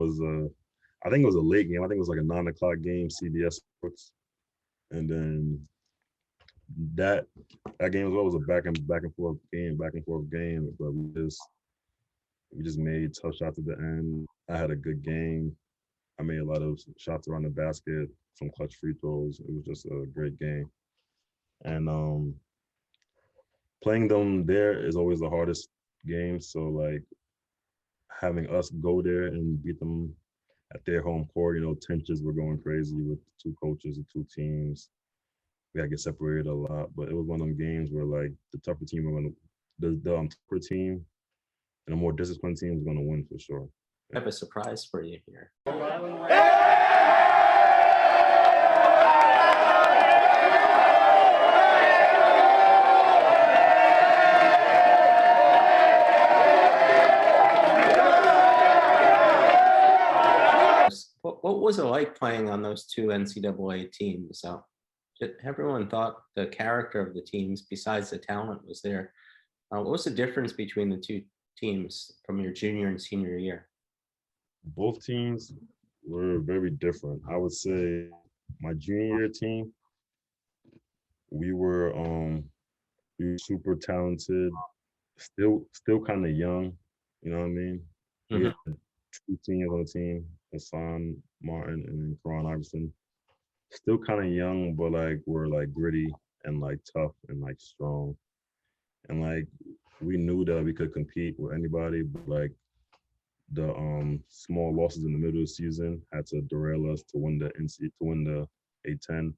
I think it was a late game. I think it was like a 9 o'clock game, CBS Sports, and then that that game as well was a back and forth game. But we just made tough shots at the end. I had a good game. I made a lot of shots around the basket, some clutch free throws. It was just a great game. And playing them there is always the hardest game. So like having us go there and beat them at their home court, tensions were going crazy with the two coaches, the two teams. We had to get separated a lot, but it was one of them games where like the tougher team were going to, the tougher team and a more disciplined team is going to win for sure. I have a surprise for you here. What was it like playing on those two NCAA teams? Everyone thought the character of the teams, besides the talent, was there. What was the difference between the two teams from your junior and senior year? Both teams were very different. I would say my junior year team, we were super talented, still kind of young. You know what I mean? We had two seniors on the team, Hassan Martin and then Karan Iverson. Still kind of young, but like we're like gritty and like tough and like strong. And like we knew that we could compete with anybody, but like the small losses in the middle of the season had to derail us to win the A10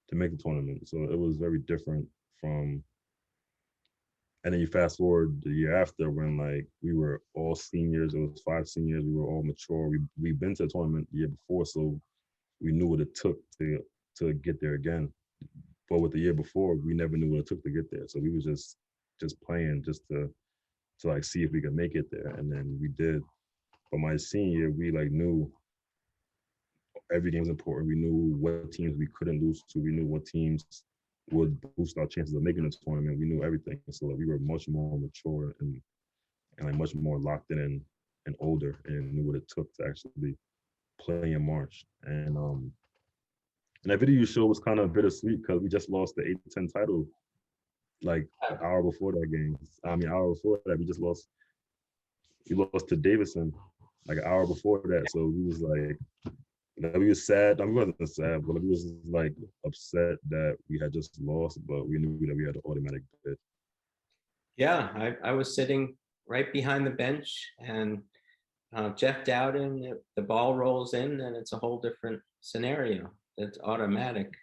to make the tournament. So it was very different from. And then you fast forward the year after when like we were all seniors. It was 5 seniors. We were all mature. We've been to the tournament the year before, so we knew what it took to get there again. But with the year before, we never knew what it took to get there. So we was just playing just to like see if we could make it there, and then we did. But my senior year, we like knew every game was important. We knew what teams we couldn't lose to. We knew what teams would boost our chances of making the tournament. We knew everything, so like, we were much more mature and like much more locked in and older, and knew what it took to actually play in March. And that video you showed was kind of bittersweet because we just lost the A10 title like an hour before that game. Hour before that, we lost to Davidson like an hour before that. So we was like, we was sad. We wasn't sad, but we was like upset that we had just lost, but we knew that we had an automatic bid. Yeah, I was sitting right behind the bench, and Jeff Dowden, the ball rolls in, and it's a whole different scenario. It's automatic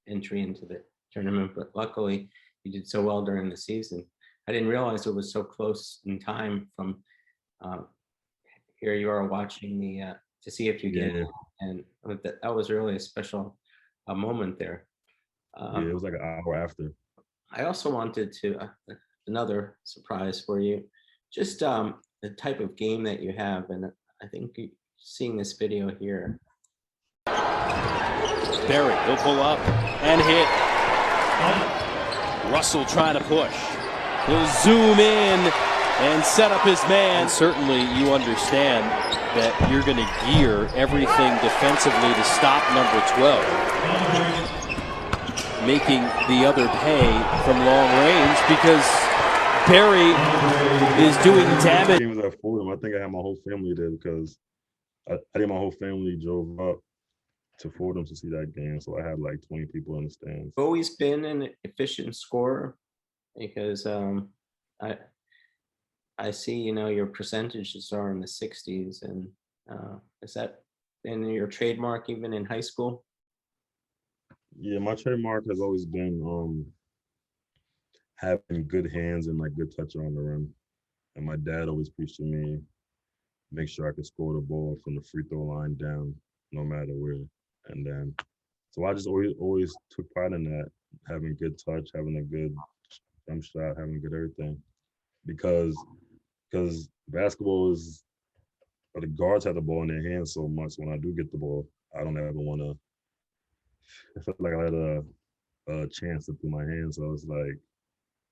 entry into the tournament, but luckily you did so well during the season. I didn't realize it was so close in time from here you are watching the to see if you get it, and that was really a special moment there. It was like an hour after. I also wanted to another surprise for you, just the type of game that you have, and I think seeing this video here. Barry, he'll pull up and hit. Russell trying to push. He'll zoom in and set up his man. And certainly you understand that you're going to gear everything defensively to stop number 12. Making the other pay from long range because Barry is doing damage. Games at Fordham, I think I had my whole family there because I think my whole family drove up to Fordham to see that game. So I had like 20 people in the stands. Always been an efficient scorer because I see, your percentages are in the 60s, and is that been your trademark even in high school? Yeah, my trademark has always been having good hands and like good touch around the rim. And my dad always preached to me, make sure I could score the ball from the free throw line down, no matter where. And then, so I just always took pride in that, having good touch, having a good jump shot, having a good everything. Because basketball is, the guards have the ball in their hands so much. When I do get the ball, I don't ever want to. I felt like I had a chance to through my hands. So it's like,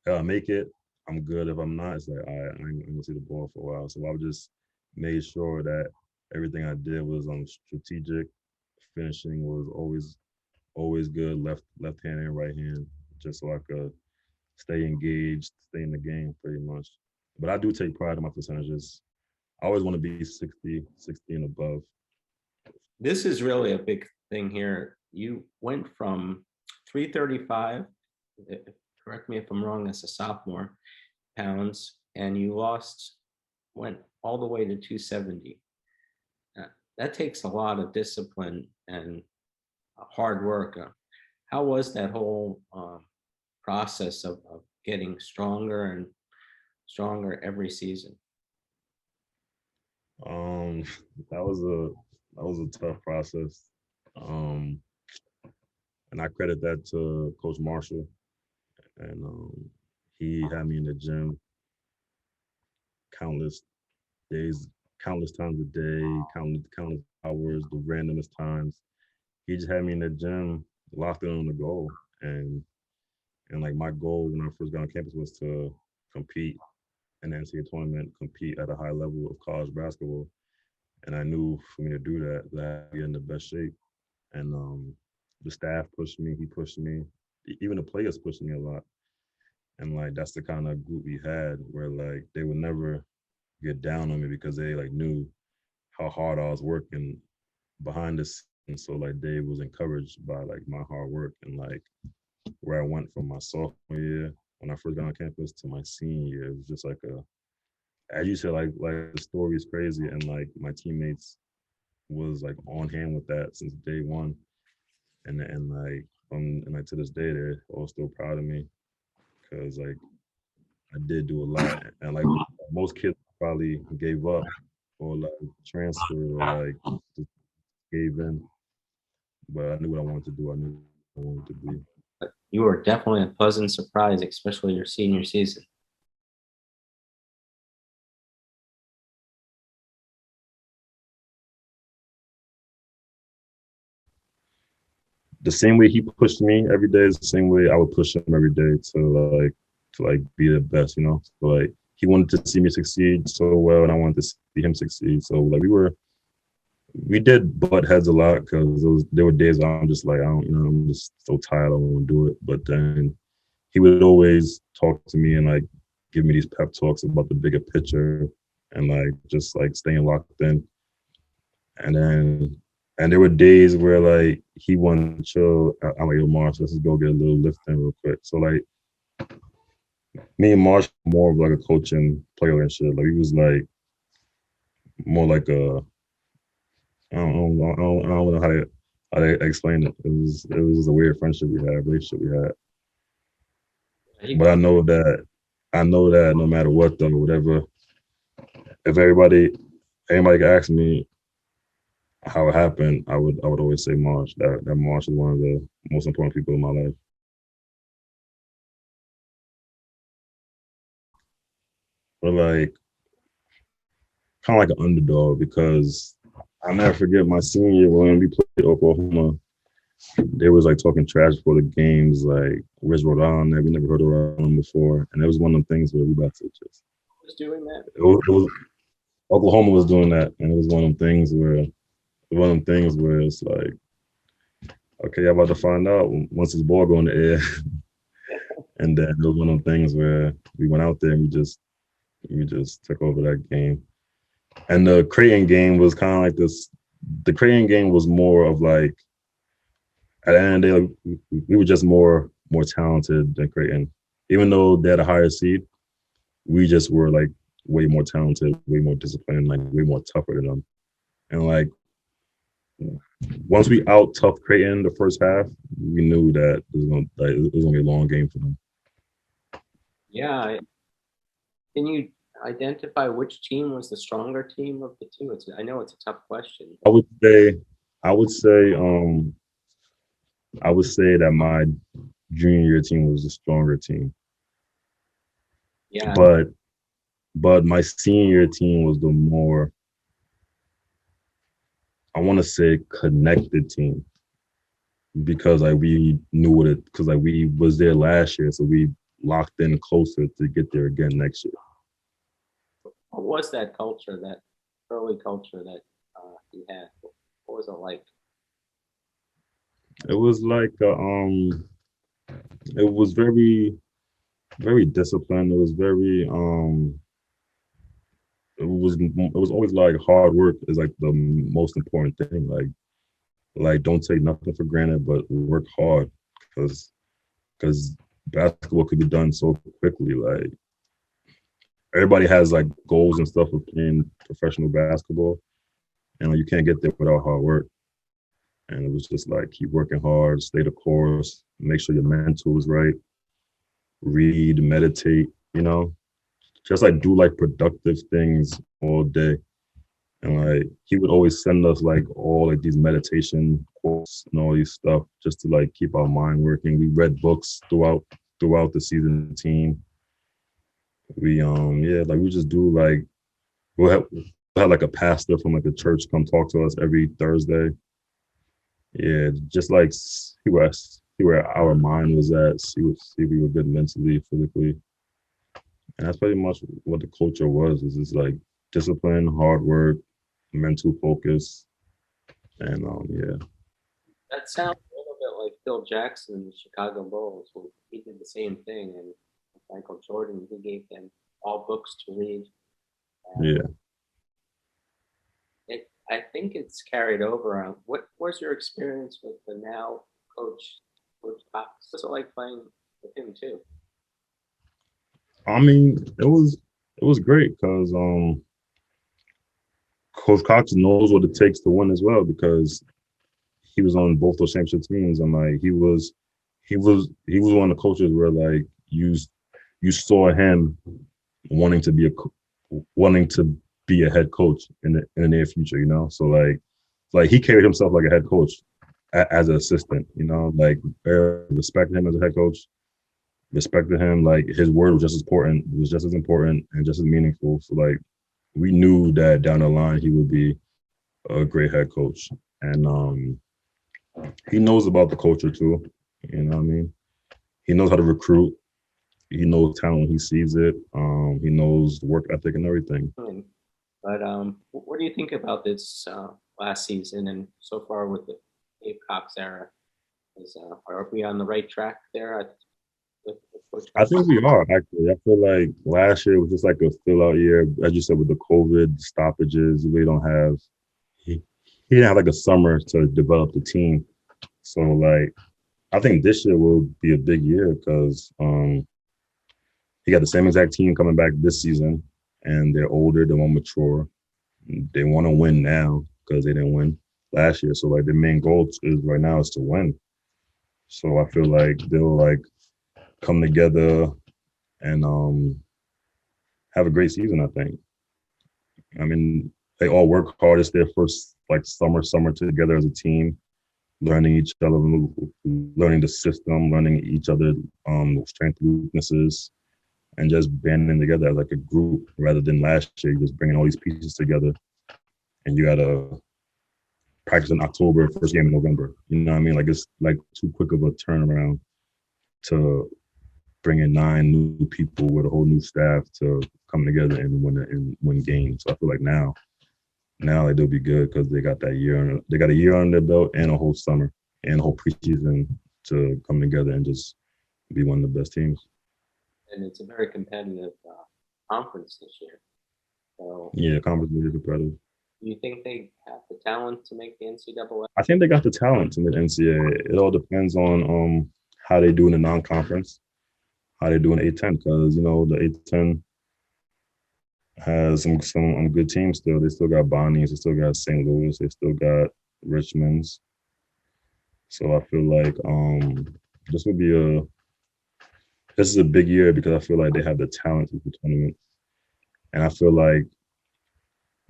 if I make it, I'm good. If I'm not, it's like, I'm going to see the ball for a while. So I just made sure that Everything I did was strategic. Finishing was always good. Left hand and right hand, just so I could stay engaged, stay in the game pretty much. But I do take pride in my percentages. I always want to be 60 and above. This is really a big thing here. You went from 335, correct me if I'm wrong, as a sophomore, pounds, and you went all the way to 270. That takes a lot of discipline and hard work. How was that whole process of getting stronger and stronger every season? Um, that was a tough process. Um, and I credit that to Coach Marshall. And he had me in the gym countless days, countless times a day, countless hours, the randomest times. He just had me in the gym, locked in on the goal. And like my goal when I first got on campus was to compete in the NCAA tournament, compete at a high level of college basketball. And I knew for me to do that, that I had to be in the best shape. And the staff pushed me, he pushed me, even the players pushed me a lot. And like that's the kind of group we had where like they would never get down on me because they like knew how hard I was working behind the scenes. So like they was encouraged by like my hard work and like where I went from my sophomore year when I first got on campus to my senior year. It was just like as you said, like the story is crazy and like my teammates was like on hand with that since day one. And like and like to this day they're all still proud of me because like I did do a lot, and like most kids probably gave up or like transferred or like just gave in. But I knew what I wanted to do. I knew what I wanted to be. But you were definitely a pleasant surprise, especially your senior season. The same way he pushed me every day is the same way I would push him every day to be the best, you know. So like he wanted to see me succeed so well, and I wanted to see him succeed. So like we did butt heads a lot because there were days I'm just like I'm just so tired I don't want to do it. But then he would always talk to me and like give me these pep talks about the bigger picture and like just like staying locked in. And there were days where like he wanted to chill. I'm like, yo, Marsh, let's just go get a little lift in real quick. So like me and Marsh more of like a coaching player and shit. Like he was like more like a I don't know how to explain it. It was just a weird friendship we had, relationship we had. But I know that no matter what though, whatever, if anybody could ask me how it happened, I would always say Marsh. That Marsh is one of the most important people in my life. But like kind of like an underdog because I'll never forget my senior year when we played Oklahoma. They was like talking trash for the games, like where's Rhode Island? We never heard of Rhode Island before, and it was one of them things where we about to just. Who's doing that? It was Oklahoma was doing that, and it was one of them things where it's like, okay, I'm about to find out once this ball go in the air, and then it was one of them things where we went out there and we just took over that game, and the Creighton game was kind of like this. The Creighton game was more of like. At the end of the day, like, we were just more talented than Creighton. Even though they had a higher seed, we just were like way more talented, way more disciplined, like way more tougher than them. And like once we out tough Creighton the first half, we knew that it was gonna be a long game for them. Yeah. Can you identify which team was the stronger team of the two? I know it's a tough question. I would say that my junior year team was the stronger team. Yeah. But my senior team was the more, I want to say, connected team because like we knew because like we was there last year, so we locked in closer to get there again next year. What was that culture, that early culture that you had? What was it like? It was like it was very disciplined. It was very it was always like hard work is like the most important thing. Like don't take nothing for granted, but work hard because basketball could be done so quickly. Like everybody has like goals and stuff of playing professional basketball, and like, you can't get there without hard work. And it was just like keep working hard, stay the course, make sure your mental is right, read, meditate, just like do like productive things all day. And like he would always send us like all like these meditation quotes and all these stuff just to like keep our mind working. We read books throughout the season team. We like we just do like we'll have like a pastor from like a church come talk to us every Thursday. Yeah, just like see where our mind was at, see if we were good mentally, physically. And that's pretty much what the culture was. Is just like discipline, hard work, mental focus, and yeah. That sounds a little bit like Phil Jackson in the Chicago Bulls, where he did the same thing, and Michael Jordan, he gave them all books to read. Yeah. I think it's carried over. What was your experience with the now coach Cox? What's it like playing with him too? I mean, it was great because Coach Cox knows what it takes to win as well because he was on both those championship teams and like he was one of the coaches where like you saw him wanting to be a head coach in the near future, So like he carried himself like a head coach as an assistant, like respected him as a head coach, respected him, like his word was just as important and just as meaningful. So like we knew that down the line he would be a great head coach. And he knows about the culture too, you know what I mean? He knows how to recruit. He knows talent when he sees it. He knows the work ethic and everything. But what do you think about this last season and so far with the Dave Cox era? Are we on the right track there? I think we are actually. I feel like last year was just like a fill-out year, as you said, with the COVID stoppages. We don't have. He didn't have like a summer to develop the team, so like I think this year will be a big year because he got the same exact team coming back this season, and they're older, they're more mature. They want to win now because they didn't win last year. So like the main goal is right now is to win. So I feel like they'll like come together and have a great season, I think. I mean, they all work hard. It's their first like summer together as a team, learning each other, learning the system, learning each other strengths, weaknesses, and just banding together as like a group rather than last year, just bringing all these pieces together. And you got to practice in October, first game in November. You know what I mean? Like it's like too quick of a turnaround to bring in 9 new people with a whole new staff to come together and win games. So I feel like now like they'll be good because they got that year. They got a year on their belt and a whole summer and a whole preseason to come together and just be one of the best teams. And it's a very competitive conference this year. So yeah, conference is competitive. Do you think they have the talent to make the NCAA? I think they got the talent to make the NCAA. It all depends on how they do in the non-conference, how they do in the A10, because the A10 has some good teams still. They still got Bonnie's, they still got St. Louis, they still got Richmond's. So I feel like this is a big year because I feel like they have the talent for the tournament, and I feel like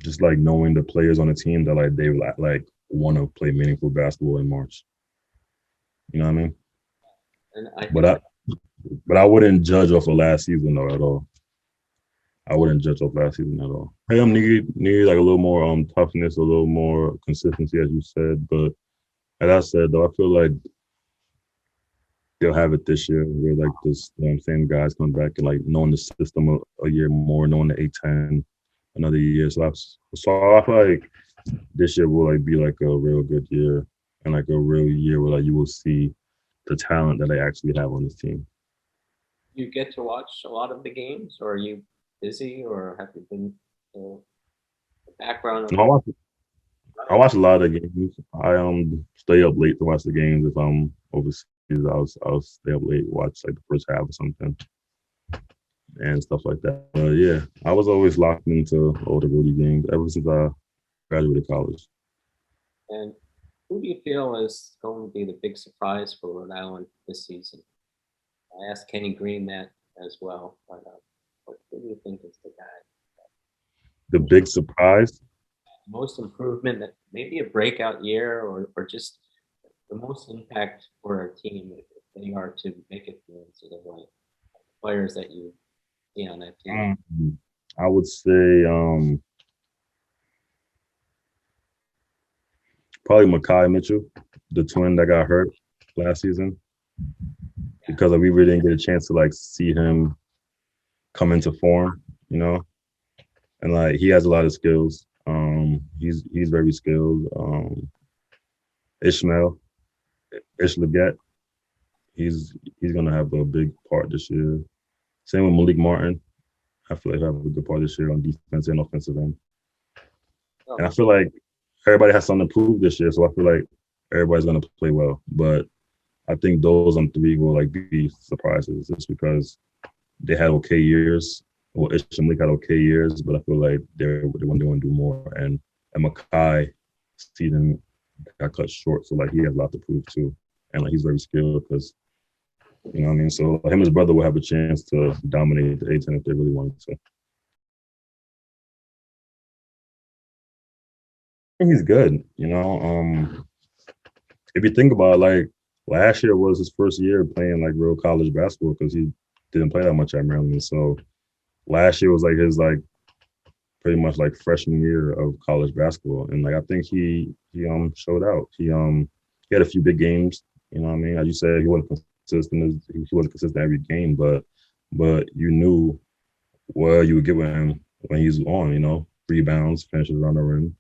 just like knowing the players on the team that like they like want to play meaningful basketball in March. You know what I mean? And but I wouldn't judge off of last season though at all. I wouldn't judge off last season at all. Hey, need like a little more toughness, a little more consistency, as you said. But as I said though, I feel like they'll have it this year. Where like this same guys come back and like knowing the system a year more, knowing the A10 another year. So I feel like this year will like be like a real good year and like a real year where like you will see the talent that they actually have on this team. You get to watch a lot of the games, or are you busy, or have you been the background of And I watch a lot of the games. I stay up late to watch the games. If I'm overseas, I'll stay up late, watch like the first half or something and stuff like that. But yeah, I was always locked into all the Rhody games ever since I graduated college. And who do you feel is going to be the big surprise for Rhode Island this season? I asked Kenny Green that as well, but who do you think is the guy? The big surprise, Most improvement, that maybe a breakout year, or just the most impact for our team if they are to make it through NCAA. Players that you see on that team. I would say probably Makai Mitchell, the twin that got hurt last season, because like, we really didn't get a chance to like see him come into form, you know, and like he has a lot of skills. He's very skilled. Ish Leggett, he's gonna have a big part this year. Same with Malik Martin. I feel like he'll have a good part this year on defense and offensive end. And I feel like everybody has something to prove this year, so I feel like everybody's gonna play well. But I think those three will like be surprises just because they had okay years. Well, Ish and Malik had okay years, but I feel like they want to do more. And Makai season got cut short, so like he has a lot to prove too, and like he's very skilled because you know what I mean. So him and his brother will have a chance to dominate the A10 if they really wanted to. I think he's good. You know, if you think about it, like last year was his first year playing like real college basketball because he didn't play that much at Maryland. So last year was like his like pretty much like freshman year of college basketball, and like I think he showed out. He had a few big games. You know what I mean? As you said, he wasn't consistent. He wasn't consistent every game, but you knew what you would get with him when he's on. You know, rebounds, finishes around the rim,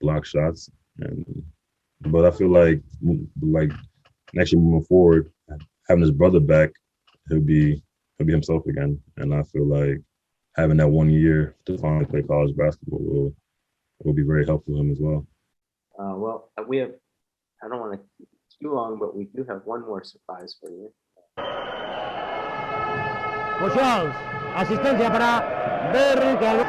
block shots, but I feel like next year moving forward, having his brother back, he'll be himself again, and I feel like having that 1 year to finally play college basketball will be very helpful to him as well. Well, we have, I don't want to keep it too long, but we do have one more surprise for you. Pujols, asistencia para breakout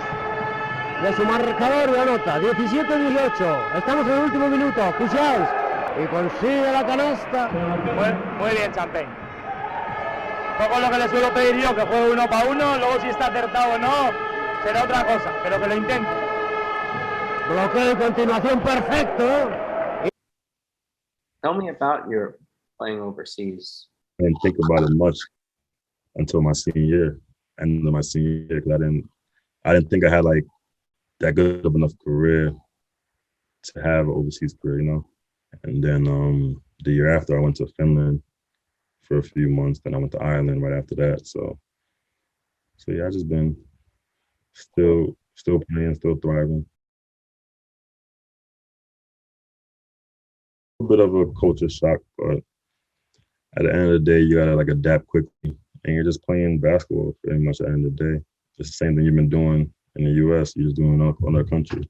de su marcador de anota, 17-18. Estamos en el último minuto. Pujols y consigue la canasta. Muy bien, Champagne. Poco lo que le suelo pedir yo, que juegue uno para uno, luego si está acertado o no, será otra cosa, pero que lo intente. Bloqueo de continuación perfecto. Tell me about your playing overseas. I didn't think about it much until my senior year, and my senior year, because I didn't think I had like that good of enough career to have an overseas career, you know. And then the year after, I went to Finland for a few months. Then I went to Ireland right after that. So yeah, I just been still playing, still thriving. A bit of a culture shock, but at the end of the day, you gotta like adapt quickly, and you're just playing basketball pretty much at the end of the day. It's the same thing you've been doing in the U.S. You're just doing it on our country.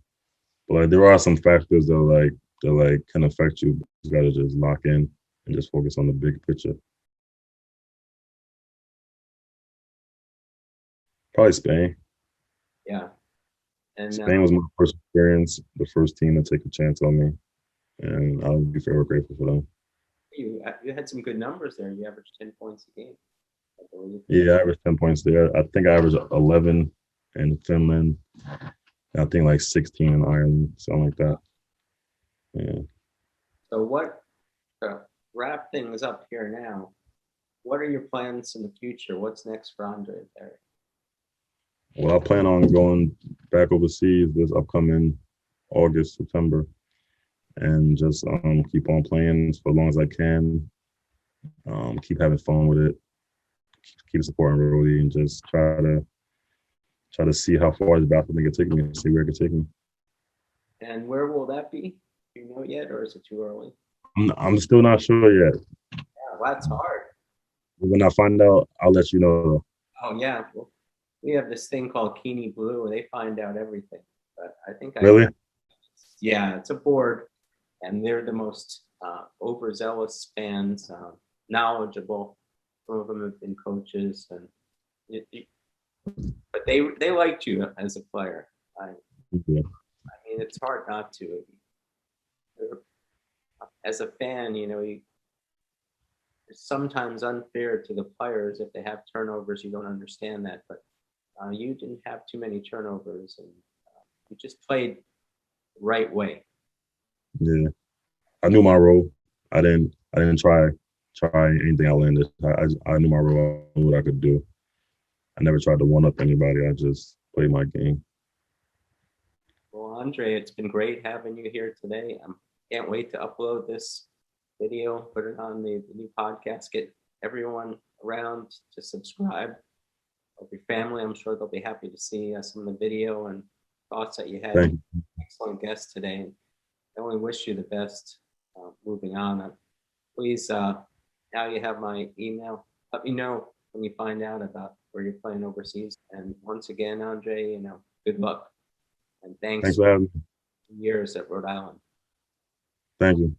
But like, there are some factors that can affect you. You gotta just lock in and just focus on the big picture. Probably Spain. Yeah. And Spain was my first experience, the first team to take a chance on me, and I'll be forever grateful for them. you had some good numbers there. You averaged 10 points a game, I believe. Yeah, I averaged 10 points there. I think I averaged 11 in Finland. I think like 16 in Ireland, something like that. Yeah. So what, to wrap things up here now, what are your plans in the future? What's next for Andre and Barry? Well, I plan on going back overseas this upcoming August, September, and just keep on playing for as long as I can. Keep having fun with it. Keep supporting Rhody, and just try to see how far the basketball can take me and see where it can take me. And where will that be? Do you know yet, or is it too early? I'm still not sure yet. Yeah, well, that's hard. When I find out, I'll let you know. Oh yeah, well, we have this thing called Keaney Blue, and they find out everything. But I think Really? yeah, it's a board, and they're the most overzealous fans, knowledgeable. Some of them have been coaches, and but they liked you as a player. I Yeah. mean, it's hard not to. As a fan, it's sometimes unfair to the players if they have turnovers. You don't understand that, but you didn't have too many turnovers, and you just played the right way. Yeah. I knew my role. I didn't try anything outlandish. I knew my role. I knew what I could do. I never tried to one up anybody. I just played my game. Well, Andre, it's been great having you here today. Can't wait to upload this video, put it on the new podcast, get everyone around to subscribe. Of your family, I'm sure they'll be happy to see some of the video and thoughts that you had. Thank you. Excellent guest today. I only wish you the best moving on. Please, now you have my email. Let me know when you find out about where you're playing overseas. And once again, Andre, good luck. And thanks Thanks for having me. for years at Rhode Island. Thank you.